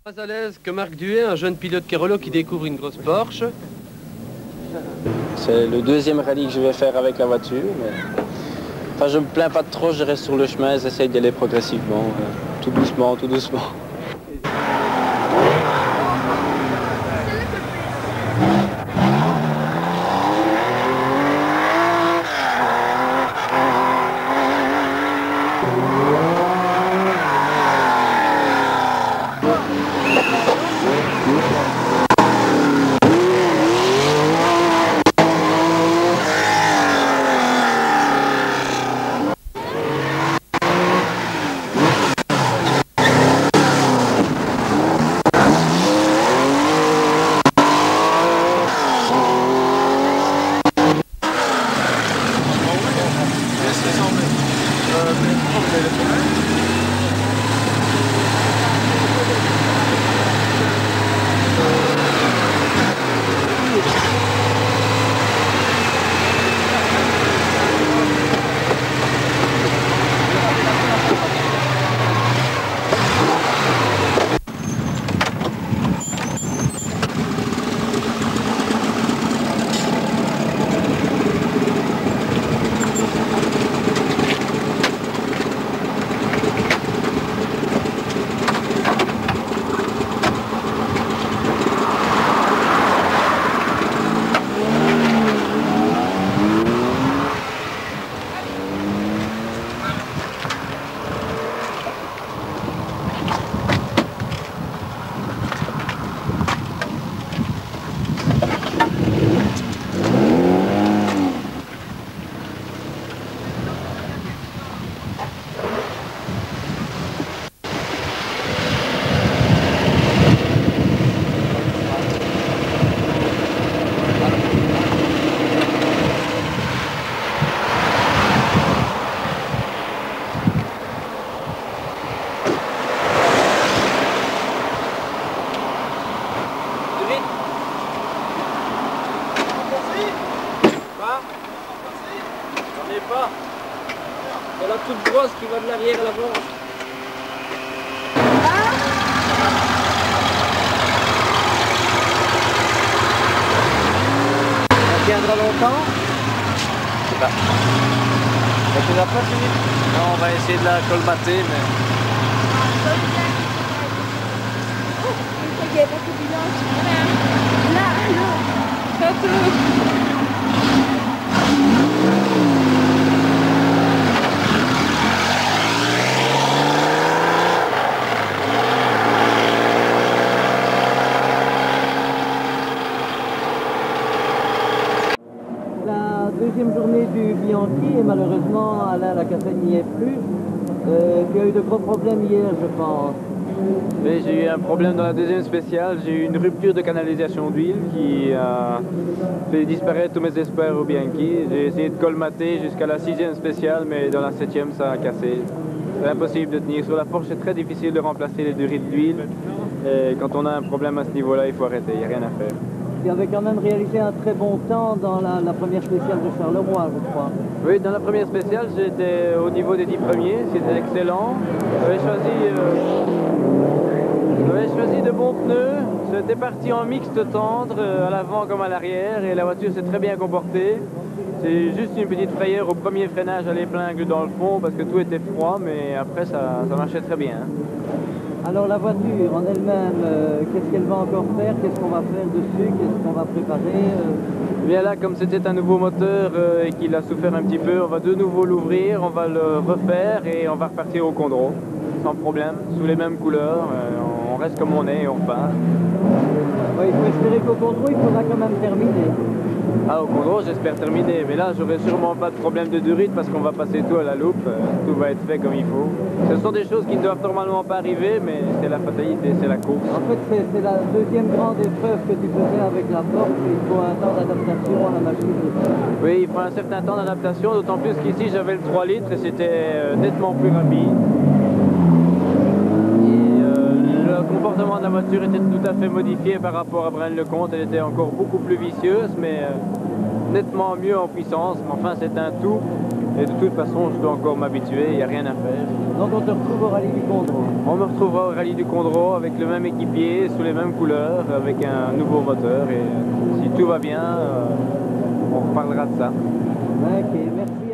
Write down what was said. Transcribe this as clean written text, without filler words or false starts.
Pas à l'aise que Marc Duet, un jeune pilote Kerolo qui découvre une grosse Porsche. C'est le deuxième rallye que je vais faire avec la voiture. Mais... Enfin, je me plains pas trop, je reste sur le chemin, j'essaye d'y aller progressivement, tout doucement, tout doucement. Pas. C'est la toute grosse qui va de l'arrière à l'avant. Ça tiendra longtemps? Je sais pas. Ça ne va pas finir? Non, on va essayer de la colmater, mais... Deuxième journée du Bianchi et malheureusement Alain Lacassette n'y est plus. Tu as eu de gros problèmes hier, je pense. Oui, j'ai eu un problème dans la deuxième spéciale. J'ai eu une rupture de canalisation d'huile qui a fait disparaître tous mes espoirs au Bianchi. J'ai essayé de colmater jusqu'à la 6e spéciale, mais dans la 7e, ça a cassé. C'est impossible de tenir. Sur la Porsche, c'est très difficile de remplacer les durites d'huile. Et quand on a un problème à ce niveau-là, il faut arrêter, il n'y a rien à faire. Tu avais quand même réalisé un très bon temps dans la première spéciale de Charleroi, je crois. Oui, dans la première spéciale, j'étais au niveau des 10 premiers, c'était excellent. J'avais choisi de bons pneus, j'étais parti en mixte tendre, à l'avant comme à l'arrière, et la voiture s'est très bien comportée. C'est juste une petite frayeur au premier freinage à l'épingle dans le fond, parce que tout était froid, mais après ça marchait très bien. Alors la voiture en elle-même, qu'est-ce qu'elle va encore faire? Qu'est-ce qu'on va faire dessus? Qu'est-ce qu'on va préparer? Bien là, comme c'était un nouveau moteur et qu'il a souffert un petit peu, on va de nouveau l'ouvrir, on va le refaire et on va repartir au Condro, sans problème, sous les mêmes couleurs, on reste comme on est et on repart. Oui, il faut espérer qu'au Condro, il faudra quand même terminer. Ah, au Condro, j'espère terminer, mais là, j'aurai sûrement pas de problème de durite parce qu'on va passer tout à la loupe, tout va être fait comme il faut. Ce sont des choses qui ne doivent normalement pas arriver, mais c'est la fatalité, c'est la course. En fait, c'est la deuxième grande épreuve que tu faisais avec la Porsche, il faut un temps d'adaptation à la machine. Oui, il faut un certain temps d'adaptation, d'autant plus qu'ici, j'avais le 3 litres et c'était nettement plus rapide. Le comportement de la voiture était tout à fait modifié par rapport à Braine-le-Comte. Elle était encore beaucoup plus vicieuse, mais nettement mieux en puissance. Mais enfin, c'est un tout. Et de toute façon, je dois encore m'habituer, il n'y a rien à faire. Donc on te retrouve au rallye du Condro. On me retrouvera au rallye du Condro avec le même équipier, sous les mêmes couleurs, avec un nouveau moteur. Et si tout va bien, on reparlera de ça. Ok, merci.